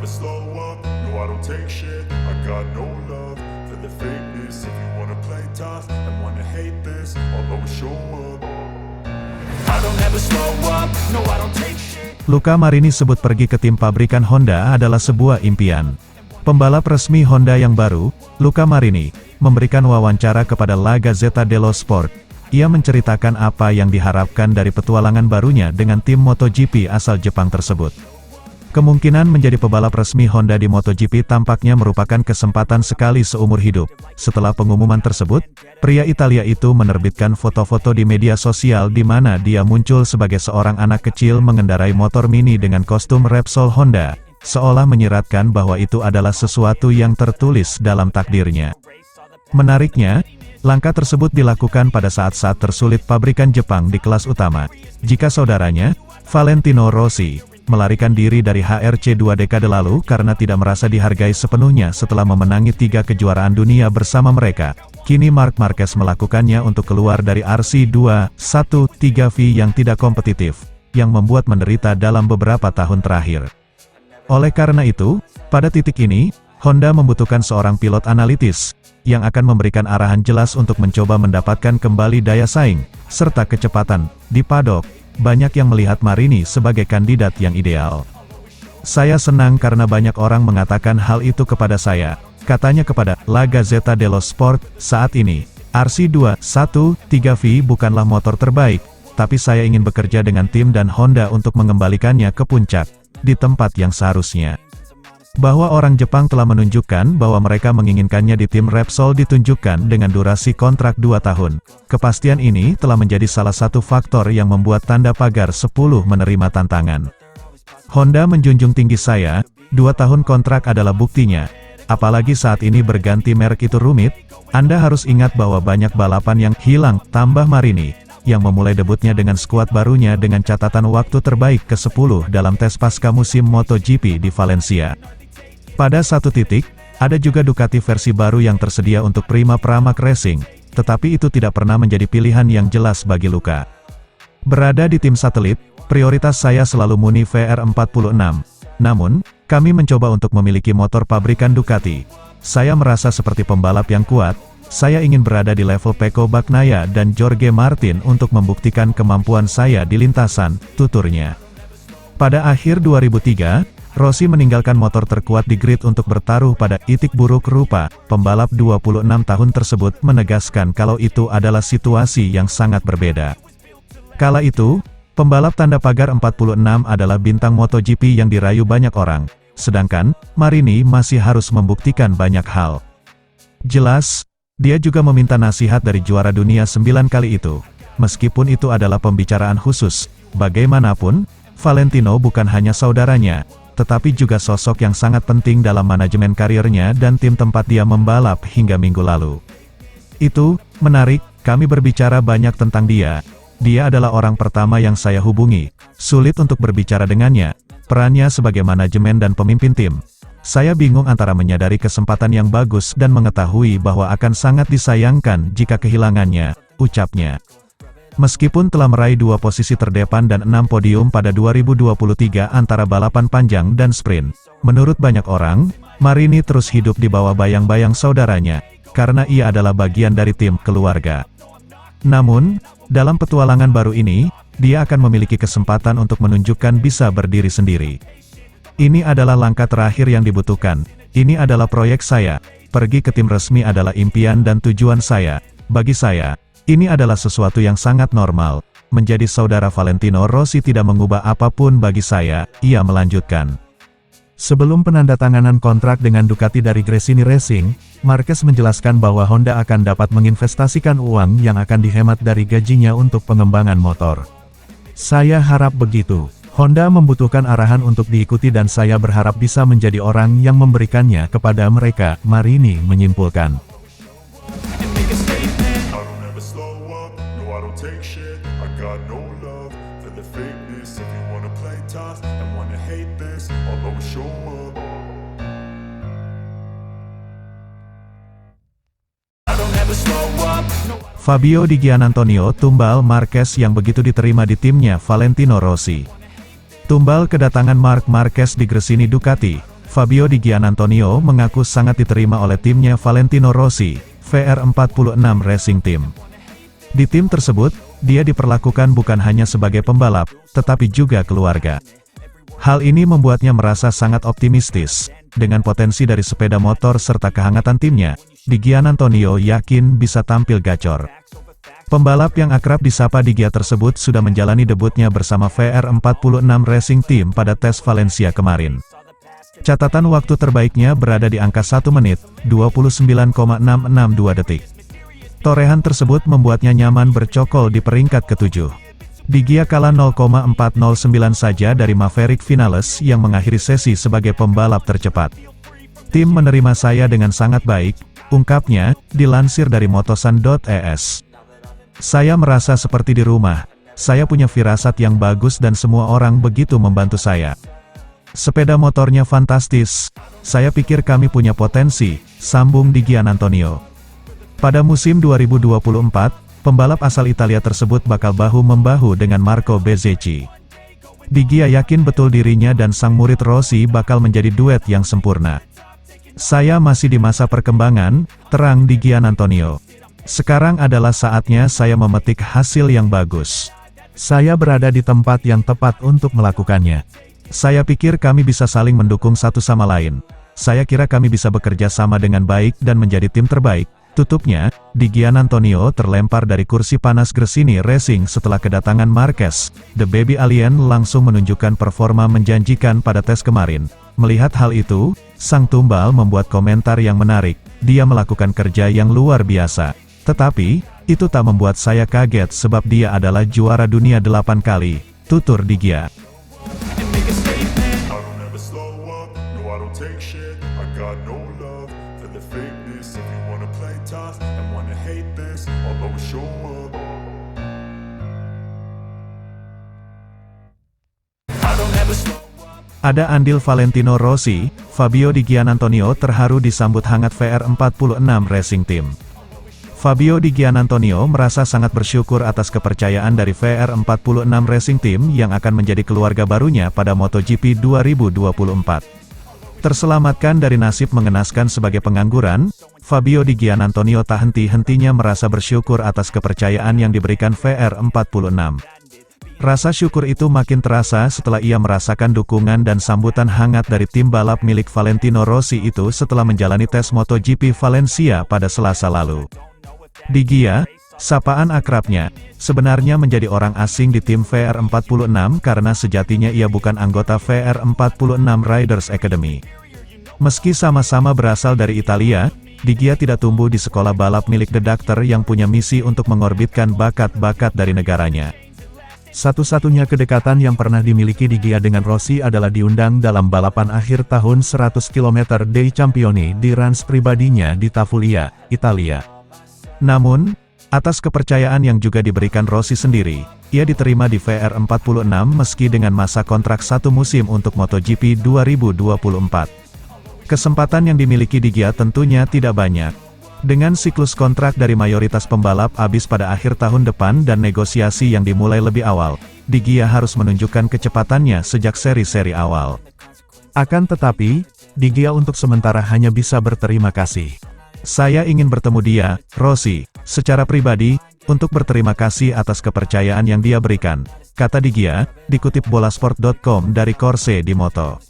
slow up, no I don't take shit. I got no love for the fakeness. If you wanna play tough and wanna hate this, I'll always show up. I don't ever slow up, no I don't take shit. Luca Marini sebut pergi ke tim pabrikan Honda adalah sebuah impian. Pembalap resmi Honda yang baru, Luca Marini, memberikan wawancara kepada La Gazzetta dello Sport. Ia menceritakan apa yang diharapkan dari petualangan barunya dengan tim MotoGP asal Jepang tersebut. Kemungkinan menjadi pebalap resmi Honda di MotoGP tampaknya merupakan kesempatan sekali seumur hidup. Setelah pengumuman tersebut, pria Italia itu menerbitkan foto-foto di media sosial di mana dia muncul sebagai seorang anak kecil mengendarai motor mini dengan kostum Repsol Honda, seolah menyiratkan bahwa itu adalah sesuatu yang tertulis dalam takdirnya. Menariknya, langkah tersebut dilakukan pada saat-saat tersulit pabrikan Jepang di kelas utama, jika saudaranya, Valentino Rossi, melarikan diri dari HRC 2 dekade lalu karena tidak merasa dihargai sepenuhnya setelah memenangi 3 kejuaraan dunia bersama mereka. Kini Marc Marquez melakukannya untuk keluar dari RC213V yang tidak kompetitif, yang membuat menderita dalam beberapa tahun terakhir. Oleh karena itu, pada titik ini, Honda membutuhkan seorang pilot analitis, yang akan memberikan arahan jelas untuk mencoba mendapatkan kembali daya saing, serta kecepatan, di paddock. Banyak yang melihat Marini sebagai kandidat yang ideal. Saya senang karena banyak orang mengatakan hal itu kepada saya, katanya kepada La Gazzetta dello Sport. Saat ini, RC213V bukanlah motor terbaik, tapi saya ingin bekerja dengan tim dan Honda untuk mengembalikannya ke puncak, di tempat yang seharusnya. Bahwa orang Jepang telah menunjukkan bahwa mereka menginginkannya di tim Repsol ditunjukkan dengan durasi kontrak 2 tahun. Kepastian ini telah menjadi salah satu faktor yang membuat tanda pagar 10 menerima tantangan. Honda menjunjung tinggi saya, 2 tahun kontrak adalah buktinya. Apalagi saat ini berganti merek itu rumit, Anda harus ingat bahwa banyak balapan yang hilang, tambah Marini, yang memulai debutnya dengan skuad barunya dengan catatan waktu terbaik ke-10 dalam tes pasca musim MotoGP di Valencia. Pada satu titik, ada juga Ducati versi baru yang tersedia untuk Prima Pramac Racing, tetapi itu tidak pernah menjadi pilihan yang jelas bagi Luca. Berada di tim satelit, prioritas saya selalu muni VR46. Namun, kami mencoba untuk memiliki motor pabrikan Ducati. Saya merasa seperti pembalap yang kuat, saya ingin berada di level Pecco Bagnaia dan Jorge Martin untuk membuktikan kemampuan saya di lintasan, tuturnya. Pada akhir 2003, Rossi meninggalkan motor terkuat di grid untuk bertaruh pada itik buruk rupa. Pembalap 26 tahun tersebut menegaskan kalau itu adalah situasi yang sangat berbeda. Kala itu, pembalap tanda pagar 46 adalah bintang MotoGP yang dirayu banyak orang, sedangkan Marini masih harus membuktikan banyak hal. Jelas, dia juga meminta nasihat dari juara dunia 9 kali itu. Meskipun itu adalah pembicaraan khusus, bagaimanapun, Valentino bukan hanya saudaranya, tetapi juga sosok yang sangat penting dalam manajemen karirnya dan tim tempat dia membalap hingga minggu lalu. Itu menarik, kami berbicara banyak tentang dia. Dia adalah orang pertama yang saya hubungi. Sulit untuk berbicara dengannya, perannya sebagai manajemen dan pemimpin tim. Saya bingung antara menyadari kesempatan yang bagus dan mengetahui bahwa akan sangat disayangkan jika kehilangannya, ucapnya. Meskipun telah meraih 2 posisi terdepan dan 6 podium pada 2023 antara balapan panjang dan sprint, menurut banyak orang, Marini terus hidup di bawah bayang-bayang saudaranya, karena ia adalah bagian dari tim keluarga. Namun, dalam petualangan baru ini, dia akan memiliki kesempatan untuk menunjukkan bisa berdiri sendiri. Ini adalah langkah terakhir yang dibutuhkan. Ini adalah proyek saya. Pergi ke tim resmi adalah impian dan tujuan saya. Bagi saya, ini adalah sesuatu yang sangat normal. Menjadi saudara Valentino Rossi tidak mengubah apapun bagi saya, ia melanjutkan. Sebelum penandatanganan kontrak dengan Ducati dari Gresini Racing, Marquez menjelaskan bahwa Honda akan dapat menginvestasikan uang yang akan dihemat dari gajinya untuk pengembangan motor. Saya harap begitu. Honda membutuhkan arahan untuk diikuti dan saya berharap bisa menjadi orang yang memberikannya kepada mereka, Marini menyimpulkan. Take shit, I got no love for the fakeness. If you wanna play tough and wanna hate this, I'll always show up. I don't ever slow up. Fabio Di Giannantonio tumbal Marquez yang begitu diterima di timnya Valentino Rossi. Tumbal kedatangan Marc Marquez di Gresini Ducati, Fabio Di Giannantonio mengaku sangat diterima oleh timnya Valentino Rossi, VR46 Racing Team. Di tim tersebut, dia diperlakukan bukan hanya sebagai pembalap, tetapi juga keluarga. Hal ini membuatnya merasa sangat optimistis. Dengan potensi dari sepeda motor serta kehangatan timnya, Di Giannantonio yakin bisa tampil gacor. Pembalap yang akrab disapa Di Gia tersebut sudah menjalani debutnya bersama VR46 Racing Team pada tes Valencia kemarin. Catatan waktu terbaiknya berada di angka 1 menit, 29,662 detik. Torehan tersebut membuatnya nyaman bercokol di peringkat ke-7. Di Gia kalah 0,409 saja dari Maverick Vinales yang mengakhiri sesi sebagai pembalap tercepat. Tim menerima saya dengan sangat baik, ungkapnya, dilansir dari motosan.es. Saya merasa seperti di rumah, saya punya firasat yang bagus dan semua orang begitu membantu saya. Sepeda motornya fantastis, saya pikir kami punya potensi, sambung Di Giannantonio. Pada musim 2024, pembalap asal Italia tersebut bakal bahu-membahu dengan Marco Bezzecchi. Di Gia yakin betul dirinya dan sang murid Rossi bakal menjadi duet yang sempurna. Saya masih di masa perkembangan, terang Di Giannantonio. Sekarang adalah saatnya saya memetik hasil yang bagus. Saya berada di tempat yang tepat untuk melakukannya. Saya pikir kami bisa saling mendukung satu sama lain. Saya kira kami bisa bekerja sama dengan baik dan menjadi tim terbaik. Tutupnya, Di Giannantonio terlempar dari kursi panas Gresini Racing setelah kedatangan Marquez. The Baby Alien langsung menunjukkan performa menjanjikan pada tes kemarin. Melihat hal itu, sang tumbal membuat komentar yang menarik. Dia melakukan kerja yang luar biasa. Tetapi, itu tak membuat saya kaget sebab dia adalah juara dunia 8 kali, tutur Di Gia. Ada andil Valentino Rossi, Fabio Di Giannantonio terharu disambut hangat VR46 Racing Team. Fabio Di Giannantonio merasa sangat bersyukur atas kepercayaan dari VR46 Racing Team yang akan menjadi keluarga barunya pada MotoGP 2024. Terselamatkan dari nasib mengenaskan sebagai pengangguran, Fabio Di Giannantonio tak henti-hentinya merasa bersyukur atas kepercayaan yang diberikan VR46. Rasa syukur itu makin terasa setelah ia merasakan dukungan dan sambutan hangat dari tim balap milik Valentino Rossi itu setelah menjalani tes MotoGP Valencia pada Selasa lalu. Di Gia, sapaan akrabnya, sebenarnya menjadi orang asing di tim VR46 karena sejatinya ia bukan anggota VR46 Riders Academy. Meski sama-sama berasal dari Italia, Di Gia tidak tumbuh di sekolah balap milik The Doctor yang punya misi untuk mengorbitkan bakat-bakat dari negaranya. Satu-satunya kedekatan yang pernah dimiliki Di Gia dengan Rossi adalah diundang dalam balapan akhir tahun 100 km dei Campioni di rans pribadinya di Tavulia, Italia. Namun, atas kepercayaan yang juga diberikan Rossi sendiri, ia diterima di VR46 meski dengan masa kontrak 1 musim untuk MotoGP 2024. Kesempatan yang dimiliki Di Gia tentunya tidak banyak. Dengan siklus kontrak dari mayoritas pembalap habis pada akhir tahun depan dan negosiasi yang dimulai lebih awal, Di Gia harus menunjukkan kecepatannya sejak seri-seri awal. Akan tetapi, Di Gia untuk sementara hanya bisa berterima kasih. Saya ingin bertemu dia, Rossi, secara pribadi, untuk berterima kasih atas kepercayaan yang dia berikan, kata Di Gia, dikutip bolasport.com dari Corse di Moto.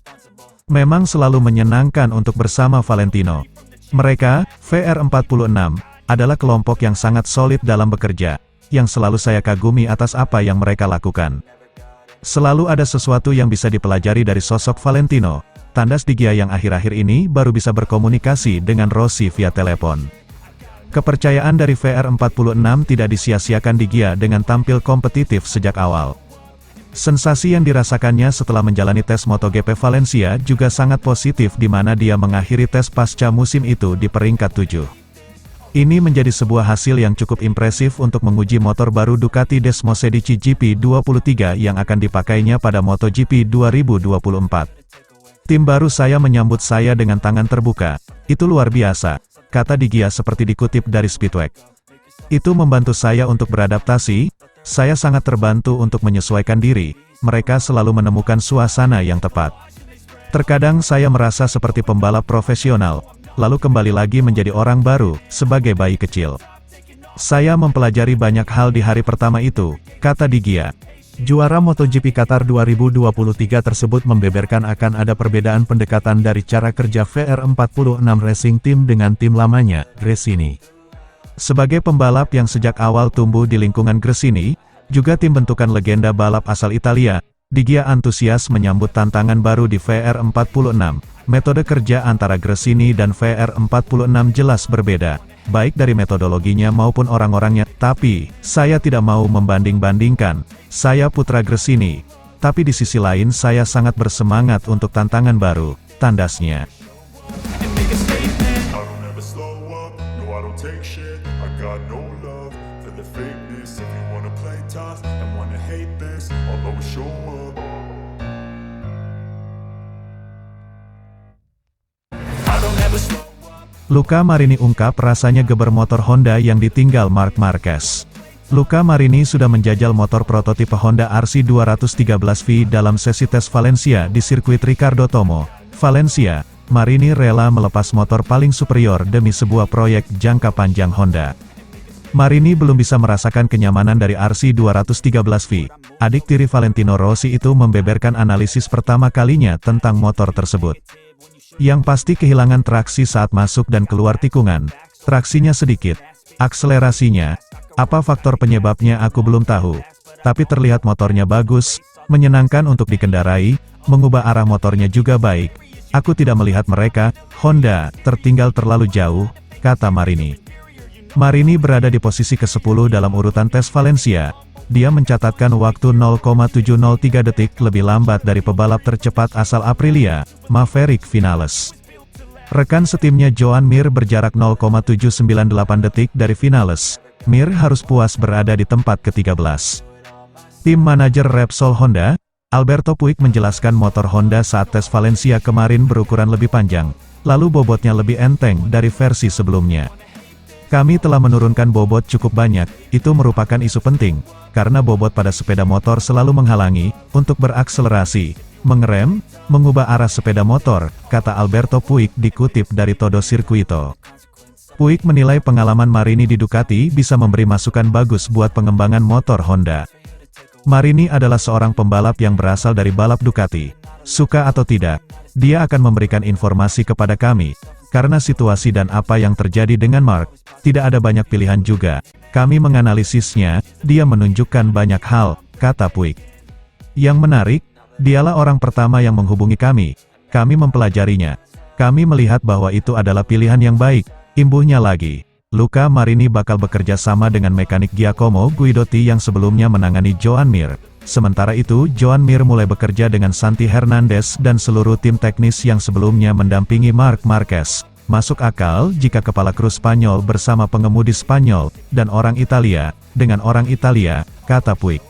Memang selalu menyenangkan untuk bersama Valentino. Mereka, VR46, adalah kelompok yang sangat solid dalam bekerja, yang selalu saya kagumi atas apa yang mereka lakukan. Selalu ada sesuatu yang bisa dipelajari dari sosok Valentino, tandas Di Gia yang akhir-akhir ini baru bisa berkomunikasi dengan Rossi via telepon. Kepercayaan dari VR46 tidak disia-siakan Di Gia dengan tampil kompetitif sejak awal. Sensasi yang dirasakannya setelah menjalani tes MotoGP Valencia juga sangat positif di mana dia mengakhiri tes pasca musim itu di peringkat 7. Ini menjadi sebuah hasil yang cukup impresif untuk menguji motor baru Ducati Desmosedici GP23 yang akan dipakainya pada MotoGP 2024. Tim baru saya menyambut saya dengan tangan terbuka, itu luar biasa, kata Di Gia seperti dikutip dari Speedway. Itu membantu saya untuk beradaptasi, saya sangat terbantu untuk menyesuaikan diri, mereka selalu menemukan suasana yang tepat. Terkadang saya merasa seperti pembalap profesional, lalu kembali lagi menjadi orang baru, sebagai bayi kecil. Saya mempelajari banyak hal di hari pertama itu, kata Di Gia. Juara MotoGP Qatar 2023 tersebut membeberkan akan ada perbedaan pendekatan dari cara kerja VR46 Racing Team dengan tim lamanya, Gresini. Sebagai pembalap yang sejak awal tumbuh di lingkungan Gresini, juga tim bentukan legenda balap asal Italia, Di Gia antusias menyambut tantangan baru di VR46. Metode kerja antara Gresini dan VR46 jelas berbeda, baik dari metodologinya maupun orang-orangnya, tapi saya tidak mau membanding-bandingkan. Saya putra Gresini, tapi di sisi lain saya sangat bersemangat untuk tantangan baru, tandasnya. Luca Marini ungkap rasanya geber motor Honda yang ditinggal Marc Marquez. Luca Marini sudah menjajal motor prototipe Honda RC213V dalam sesi tes Valencia di sirkuit Ricardo Tomo, Valencia. Marini rela melepas motor paling superior demi sebuah proyek jangka panjang Honda. Marini belum bisa merasakan kenyamanan dari RC213V. Adik tiri Valentino Rossi itu membeberkan analisis pertama kalinya tentang motor tersebut. Yang pasti kehilangan traksi saat masuk dan keluar tikungan. Traksinya sedikit. Akselerasinya, apa faktor penyebabnya aku belum tahu. Tapi terlihat motornya bagus, menyenangkan untuk dikendarai, mengubah arah motornya juga baik. Aku tidak melihat mereka, Honda, tertinggal terlalu jauh, kata Marini. Marini berada di posisi ke-10 dalam urutan tes Valencia. Dia mencatatkan waktu 0,703 detik lebih lambat dari pebalap tercepat asal Aprilia, Maverick Vinales. Rekan setimnya Joan Mir berjarak 0,798 detik dari Vinales. Mir harus puas berada di tempat ke-13. Tim manajer Repsol Honda, Alberto Puig menjelaskan motor Honda saat tes Valencia kemarin berukuran lebih panjang, lalu bobotnya lebih enteng dari versi sebelumnya. Kami telah menurunkan bobot cukup banyak, itu merupakan isu penting, karena bobot pada sepeda motor selalu menghalangi, untuk berakselerasi, mengerem, mengubah arah sepeda motor, kata Alberto Puig dikutip dari Todo Circuito. Puig menilai pengalaman Marini di Ducati bisa memberi masukan bagus buat pengembangan motor Honda. Marini adalah seorang pembalap yang berasal dari balap Ducati. Suka atau tidak, dia akan memberikan informasi kepada kami. Karena situasi dan apa yang terjadi dengan Marc, tidak ada banyak pilihan juga. Kami menganalisisnya, dia menunjukkan banyak hal, kata Puig. Yang menarik, dialah orang pertama yang menghubungi kami. Kami mempelajarinya. Kami melihat bahwa itu adalah pilihan yang baik, imbuhnya lagi. Luca Marini bakal bekerja sama dengan mekanik Giacomo Guidotti yang sebelumnya menangani Joan Mir. Sementara itu, Joan Mir mulai bekerja dengan Santi Hernandez dan seluruh tim teknis yang sebelumnya mendampingi Marc Marquez. Masuk akal jika kepala kru Spanyol bersama pengemudi Spanyol, dan orang Italia, dengan orang Italia, kata Puig.